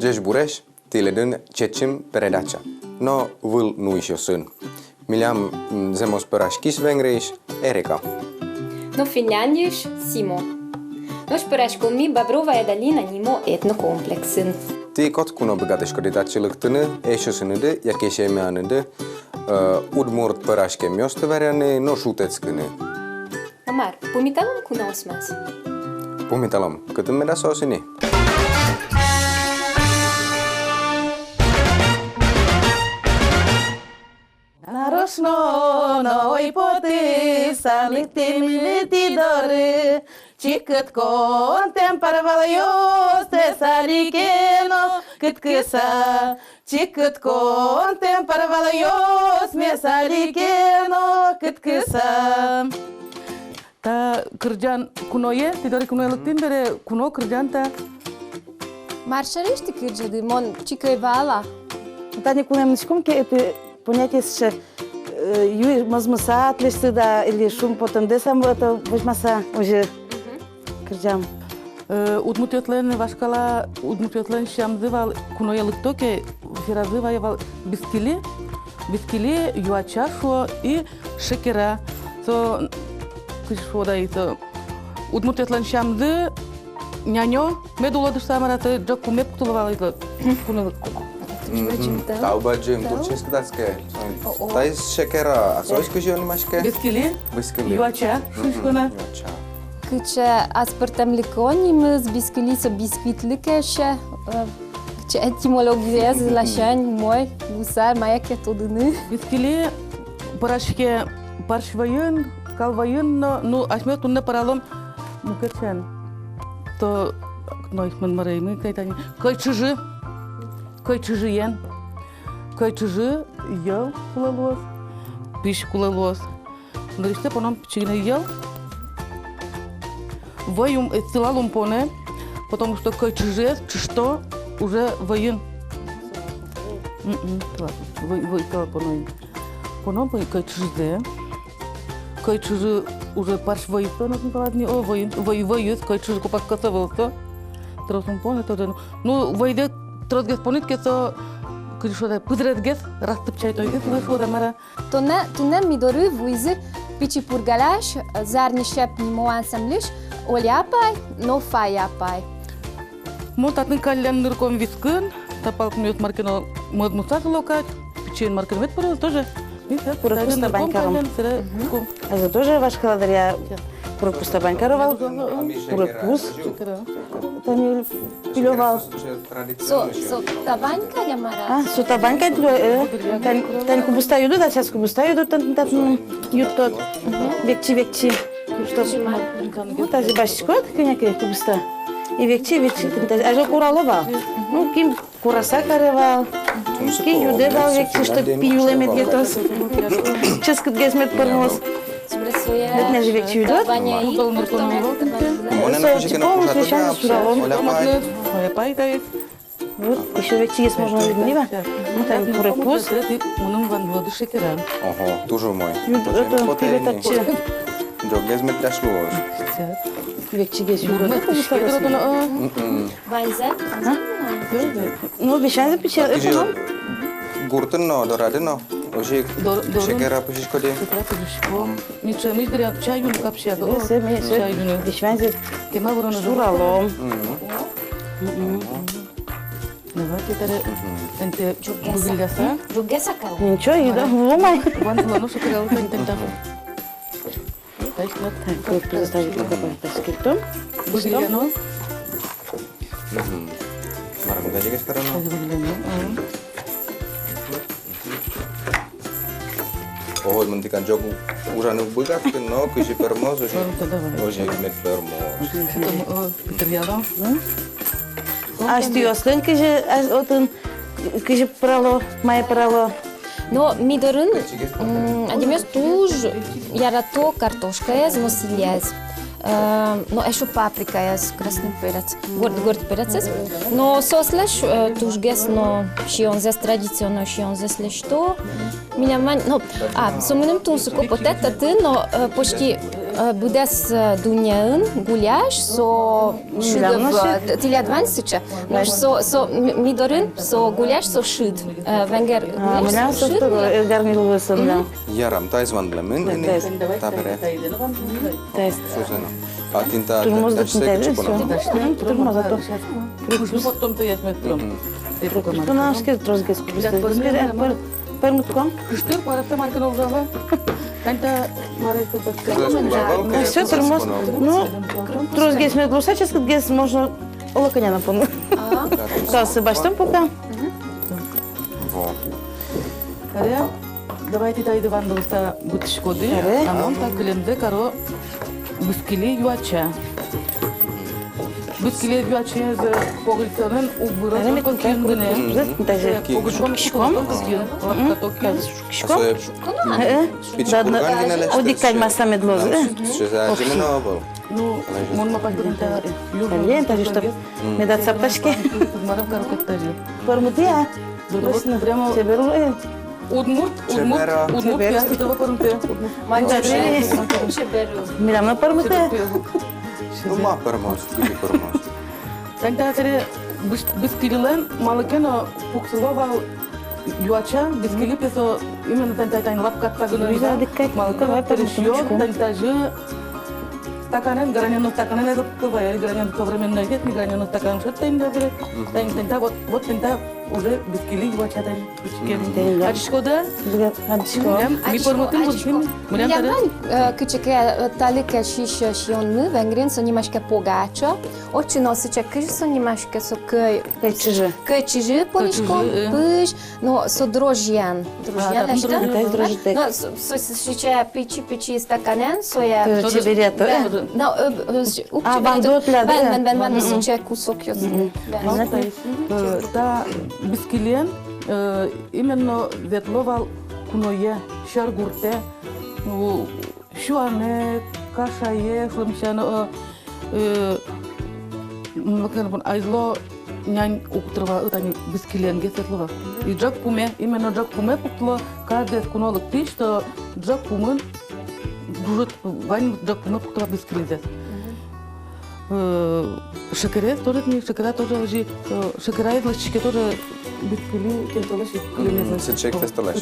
Deci Bureș, tiledân cecim peredacha. No vâl nu iși o sân. Miliam zemos păraș kisvengreiș, Erika. No Finlandisch Simo. No spărașco mi Babrova Edalina Nimo etnokompleksen. Ti kot kuno begateškoditači lăktână, eșo sânădă, ja keșe meanădă, udmurt păraș kemioste variane, no šuteckână. Amar, pumitalom kuna osmas. Pumitalom, cât îmi da sosini. Нарочно новой поты, салити милити дори, чикът контем парвалайос, те саликено, кът къса, чикът контем парвалайос, ме саликено, кът къса. Та кърджан куное, ти дори куное лъктин бере куно кърджан та. Маршареști cârge de mon cică e vala. Та не куnem ничком, ке ете понятие ще юй мазмаса, тлешти да или шум потом десам, это возьмаса уже кърджам. Удмутиотлен вашкала, удмутиотлен шам дивал куное лъктоке, вчера дивал бискили, юачашо и шекера. То кишо да и то удмутиотлен шам ди няньо, медуло да самарата джаку меп ктулавал и то куное Tau băgem turcesc dațke. Tai șekera, asois că eu nimașke? Biskili, юача, шушкона. Câce aspărtem liconim, z biskili să biscuit liceșe, ce etimologizează la șani, moi, gusar, mai e că tot dână. Biskili, părășke, parșvăiân, calvăiân, nu, aș mea tu ne paralom, nu căcean. To, noi mă mărăi, măi, căitani, căi чужиен, кой чужи, ел кулалос, пиш кулалос. Но реште потом чигне ел, воюм стилалум поне, потому что кой чужи, что уже воин. Войтала поной. Поном кой чужи уже парш воюто, но не поладни, о воюет, кой чужи купак касавался. Тросум поне то, ну войде. Трос гес понит ке то кришо да пудрет гес растып чай той гес вышło да мара. Tu ne mi doru vuizi pici purgalaș, zarni șep nimo ansamliș, oliapai, no faiapai. Mult atât callen nurcom viscân, tapal cum eu markeno mod musat locat, pici markeno met pără тоже. Пуста банькаром. А за тоже ваш каладаря пуста банькаровал, пус, там пиловал. So tabanca de mara. Со табанка тань кубуста юду, да сейчас кубуста юду, там ют тот. Векчи. Что тази башкот, коняки кубуста. И векчи, а же куралова. Ну, ким кураса каревал. Ки юдевал векчи, что пиюлемет гетос. Ческат гесмет пърнос. Не же векчи юдот. Типом слушано суралом. Вот, еще векчи есть можно виднива. Вот там курепус. Oho, toujours moi. Это тебе так че. Jogez met dașluos. Векчи есть юдот. Vaizet? Ну, обещаю запечатать. Deci gurtân no, doradă no. Oje șekera pășișcode. Nici grea ceaiul capșea. Обещаю суралом. Давайте тare înte bubildeasa. Rugesa cau. Ничего, еда, ломай. Вон ну шоколад интента. Так, предоставить пока скриптом. Bubildeano. Maram da jega sekarang no. Oh, mentikan jogu uranu bugat no, că și permos, oje met permos. Питерјада. А știu остан, că je pralo, mai pralo. No, mi dorân, adimios tuj, iar to kartoška je z nosiljez. No, ešu paprika je z krasnim perac, gord perac je. No, sosleš tuž ges, no, šionzes tradiciono šionzes leš to. Minja manj, no, so menem tu su kopoteta ty, no, pošti Будес дунян, гуляш, со шидов, тилядван сыча. Со мидорын, со гуляш, со шид. Венгер гуляш, Милям со шид. состав гарниловысын, да. Ярам тайзвандлемын, эне табере. Тест. Сузена. А тинта Турмоз да дашсе тинтайды, кичкона. все. Турмоз, а то. Потом-то я смотрю. Пунашки трозгес кубиста. Пермутком. Кыштыр паратта маркан олжава. Канта марайты. Все, турмоз. Ну, трозгес мед лусачес, гес можно олаканя напомню. Касы баштым пока. Во. Каря, давайте тайды вандылыста бутышкоды. Каря. Анон так кілемді каро бүскіле юача. Бүскіле юача з погыльцанын убыры көнгіне. Даже Погыльцанын кишком. Одикать масса медлозы. Шезажимено был. Ну, монма пагдырынта Лен, даже чтобы не дать сапташки. Марам каро каттажы. Пермутия. Прямо Себеру. Удмурт пястытова парынты. Милям на пермуте. Ну, ма пермоз, куди пермоз. Канта каря бүскілілен малыкено пуксылова юача, бүскілі песо именно тантайтайн лапкатта Güzel dikkat. малыка перешьет, тантажы стаканен, гранену стаканен это бывает, гранену то временно идет, не гранену стакан, что танда берет, танда вот танда уже бүскілі юача тань бүскілі. Ачишкода, ми пормутын будшин, милям тары. Милям küçük talike şiş şiyonlu vengrin so nimaşke pogačo. Oči nosiče kış so nimaşke so köy Чижи. köçiži poliško pış no so drožjan. Drožjan tam nešto? drožtek, drožtek. No so šiče piči stakanen so je Çeviriyatı. No van dörtler, değil mi? ben nosiče kusok yosun. Та бүскілен именно ветловал куное, шаргурте, шуане, кашае, шлымчано, айзло нянь уктырва ытани бүскіленге сетлова. И джак пуме, именно джак пуме пуктыло, каждый кунолык ты, что джак пумын, дружит, вань джак пуме пуктыва бүскілезет. Шекере тоже не, шекера тоже уже, шекера и лачки тоже бүскіли, кентолаши. Сычек фестолеш.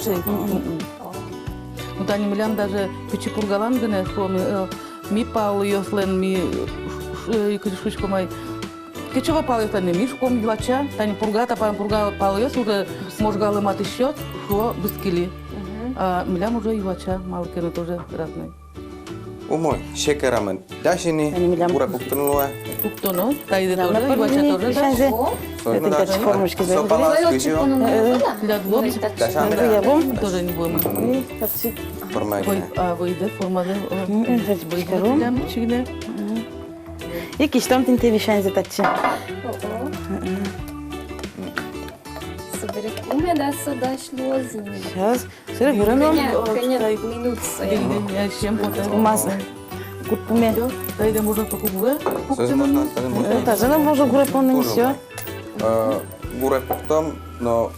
Ну, Таня Милян даже печи пургалан гыне, ми пал йослен, ми шучко май. Кечова пал йослен, ми шком юача, Таня пургата, пал йос, уже можгалы мат еще, шо бүскіли. А Милян уже юача, малкины тоже разные. Умой, шекерамен дашини, ура пуктанлуе. Уктоно, тайды тоже, юача тоже, да? Это как формочки за. Сопала сквизио. Лядло, Дашамера. тоже не будем. Формагine. Выйдет, формада, Чикару. чигне. И киштом тинте вишайн за татчи. Соберет уме да so дошло зимой. Сейчас. Сыры вырыном. Минут Я чем потом. Умаз. Курпуме. Тайды можно только гуре. Сөзмана, Тазана може горе понесё. Gure puhtam, no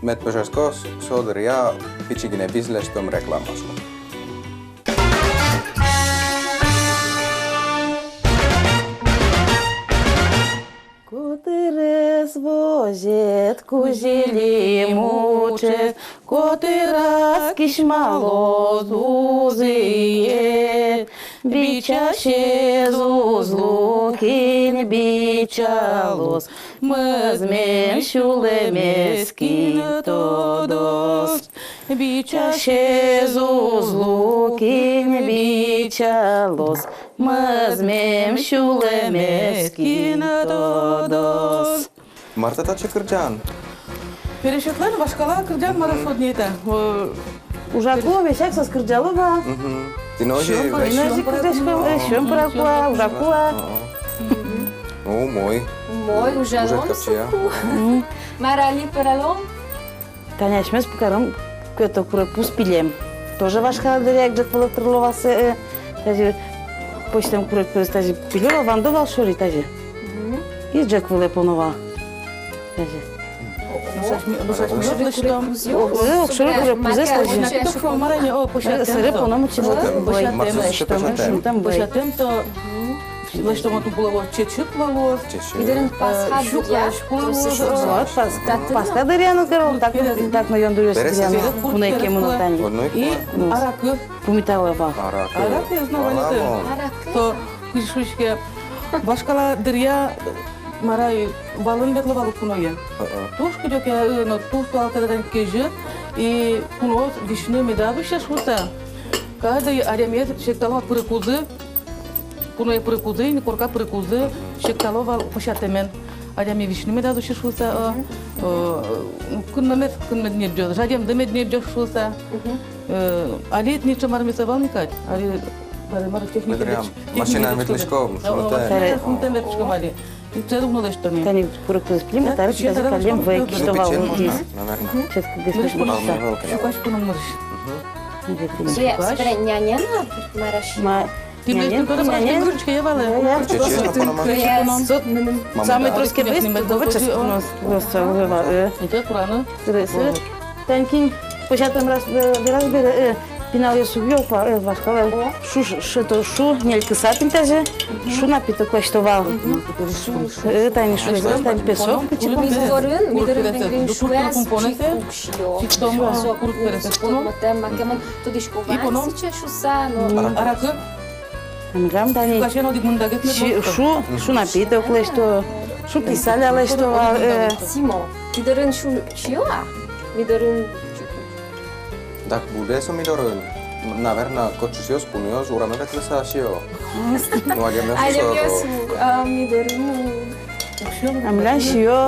met pösösko soder ja pitchigine business tom reklamaslu. Коти розвозять, кузілі мучать, коти раз кишмало зузиє, бича ще зузлу кінь бичалос, ми зменшули мескін тодос. Бича ще зузлу кінь бичалос, ми зменшули мескін тодос. Marta taçı kırcan. Пересчетлен башкала кырдян марафон это. Ужаку вещак со Скырджалова. Tinoji veş. Ножик кырдяшком, шөмпыракуа, ужакуа. O moj. Мой уже Уже лом капчия. Марали паралом. Таня шмес покарам, което курапус пилем. Тоже вашка директ жат полотрлова се. Тази почтем курат през тази пилева, вандовал шори тази. И джак виле понова. Тази. Окшоры курепузе сложно. Сыры по-новому чего там Пошатем, то лаштом от було чечек волос. Идерин пасха дудя. Паска дыряны кырыл, так на яндурес дыряны. Буна эке мунатани. И аракы. Пумитала бал. Арак я знала это. То кышушке башкала дыря марай балын бетле балык куноя. Туш кудёке, но туш калкадан кеже и кунос вишне медаду шашута. Каждый аремет шектала пырыкузы. Куноя пырыкузы, не корка пырыкузы, шектала пошатемен. Ареме вишне медаду шашута. Кунмет не бьёт. Жадем демет не бьёт шута. Али ничего мармисовал никак. Али Машина метлишком. И це думала, що не. Тани пурыкуз плим, а тарыч даже калем вейки, что вал вниз. Наверное. Честно, без Шукаш по нам морщ. Че, спре, няня мараш. Ти мені тоже мені ручки я вала. Самый троски без, довычес у нас просто вывал. Це Курана. Танкин, початым раз бере, пинал я субьёл, вашкала, шу, нелька сапин даже, шу напиток лаштовал. Тани шу, тани песок. Мидорын бегрин шуяс, чикукшио. Макемон тодишкован сича шуса, но... Аракы? Амигам, Тани, Шукашен одик мундагет не шу напиток лаштовал, шу писали лаштовал. Симо, мидорын шуа? Мидорын... Так bude som idorön. Наверное, котчус jos punios urana vetlesa shio. No agem Алемьёсу, мидорын... Амигам шиё.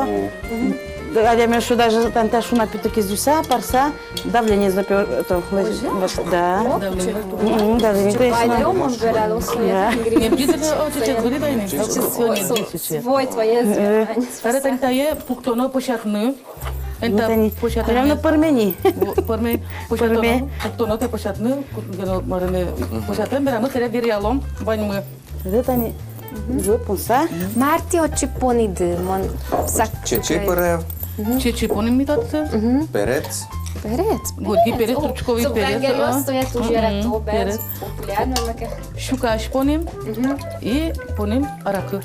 Я шу даже танта шу напиток из дюса, парса, давление запил, это, да. Давление, конечно. он вырал Не бдительно очечек выридайны. Свой твоє Таре таньтае пуктоно пошатны. Прямо на пармени. Парме пошатно. Пуктоно те пошатны. Мараме пошатен бераме тере вириалом баньмы. Это они выпунса. Марти очипони дымон. Чечи пырев, Чечи поним ми татце. перец, Перец. Горки перец, трубчковый перец. Венгерия стоят уже Перец. ратобе. Популярно на кех. Шукаш поним и поним аракы.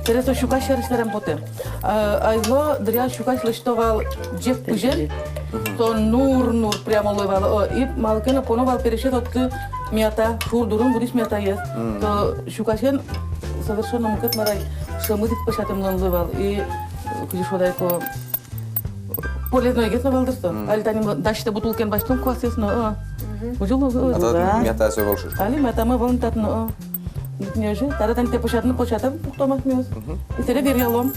Перец шукаш ресторан поте. Айзло дря шукаш лештовал джек пужен. То нур прямо левал. И малкена поновал перешет от мята, шур дурун будешь мята ест. То шукашен совершенно мукет марай. Шамыдит пошатем лон левал. И кудишодайко полезно егет на валдерство. Альтани даште бутылкен баштом квасес, но ужило. a to mята se volšuš. Али мята мы волнтат, но не же. Таратан те пошатно пуктомах мёс. И тере верялом.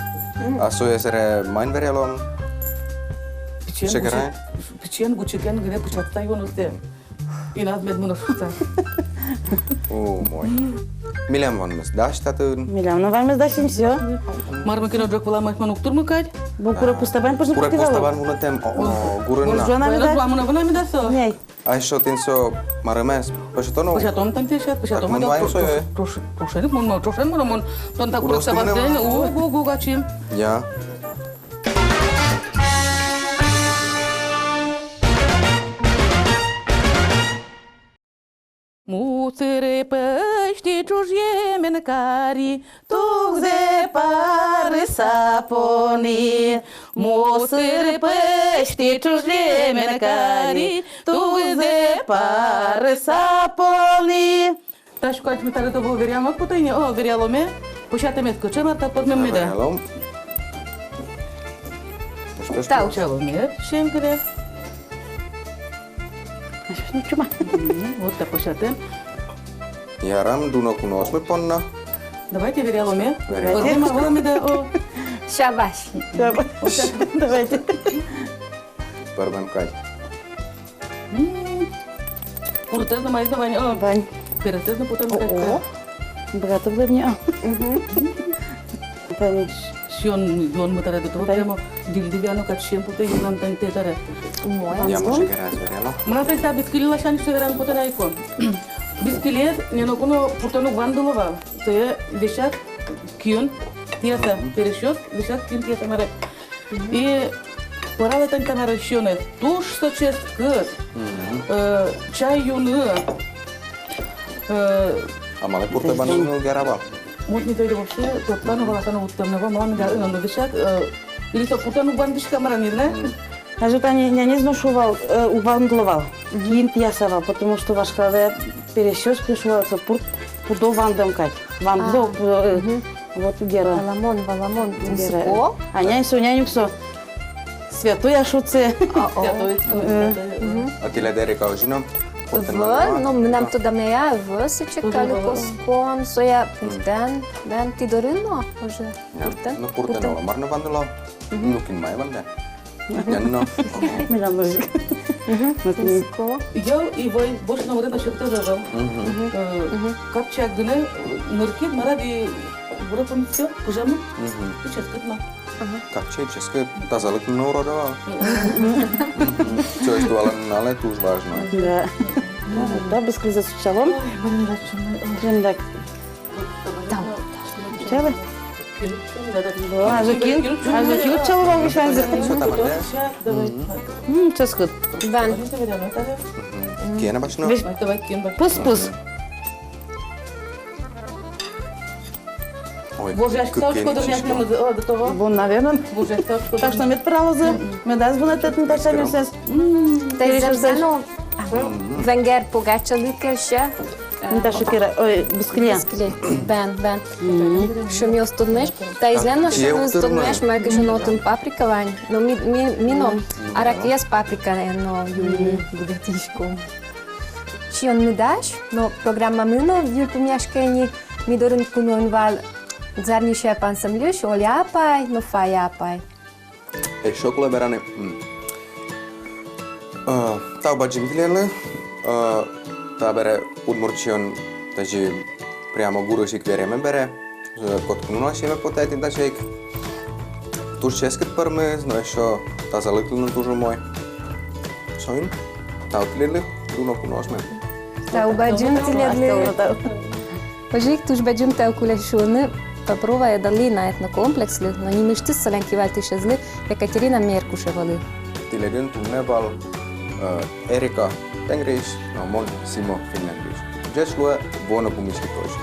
A so je sere main verialom, Шекерай? Печен гучеген гре пучатта его носте. И нас медмуна шута. О мой. Miljem van mes daštatun. Милям, ну вам издашим все. Марма кино драк вала махман уктур мукать. Букура пустабан, пожну Kurek покидала. postavan mulle tem gurunna. Буржуана Вайна да? вамуна вана ми дасо. Ней. Ai shotin so maremes. Pashatono. Пошатом там пешат, пошатом Так, мон вайн соё. Трошен мон тон так Урос урок тумне сабазден. мон. Го гачим. Ja. Муцere pești ciușie mencari, tuze pare saponi. Mucere pești ciușie mencari, tuze pare saponi. Та шукать ми таре того віряло потайні, віряло ми, почати ми скочила, та под ми де. Verialom. Тау. Почало ми, шенкре. Ну чума. Вот та почати. Jaram duno kunos me ponna. Давайте віряло ми. Віряло. Подима, воно ми де, Шабаш. Давайте. Parbem kai. Куртезна майзна ваня, Вань. перетезна потім О, така. богато в мне. Тани. Сьон ми таре до того прямо див'яно качем потім нам там те таре. Ja mo шекерас verialom. Мра представ бискилила шан ще веран потім айко. Бискилет не наконо потім вандулова. Це вишак кюн тіса перешот вишак кюн тіса маре. И пора это там расчёны. Туш что чест кыт. Чай юны. Amalle purteban Gerava. Вот не дойду вообще, тот план волосана вот там на мама да на дышак. Или то путану бандиш камерани, не? А же не зношувал, увандловал. Гинт ясава, потому что ваш каве перещёс пришел, пудо вандомкать. Вандло, вот гера. Валамон, тинско. А няня все. Святоя шуце. A tile de Erika Ojino. No нам туда мея се чекали коскон, so ja den ti dorino, уже пуртен. No purten olla marno vandelo. Nukin mai vande. Janno. Мира музыка. Тинско. Я и вой больше на вот это что-то завел. Как чак гне, ныркит маради бурапон все, пужамы. И сейчас как на. Katse české tazalit nouroda. Co je tu ale nále tu už vážno. Да. Да, быстро засучалом. Так. Чалы? А закинь чалова вышанзы. Co tam jde? Сейчас ход. Бен. Kiena vačno? Пус-пус. Ой, Боже, я считала, что до меня до того. Вон, наверное. Боже, я считала, что Так что мет праузы. Ме даст bună tot în așa mesaj. Te zeno Wenger pogácsa lükelse. Nu te șuchera. Oi, busclia. Ben. Що ми остуднеш? Та ізлено, що ми остуднеш, ми кажу, но тим паприка вань. Но міно, аракія з паприка, но юні буде тішком. Și on mi daš, no programa mino, jul pomiaškeni, mi dorin kunon val zarniše pan sam ljuš, ol japaj, no fa japaj. Ei sokle verane. Tau bajim tilelle. Ta bere udmurčion, takže priamo gurušik vereme bere. Kot kununašime potetin tašeik. Tuš česket parmez, no ještě ta zaliklinen tužu moj. Soin? Tau tilelle, duno kunosme. Tau bajim tilelle. Пожик туж баджим те окулешуни, попробує дали на етнокомплексли, но ні мишти соленькі вальти ще зли, Екатерина Меркушевали. Tileden tunneval Erika Tengris, no mon Simo Finlandis. Jes lue vuonna pumiski toisin.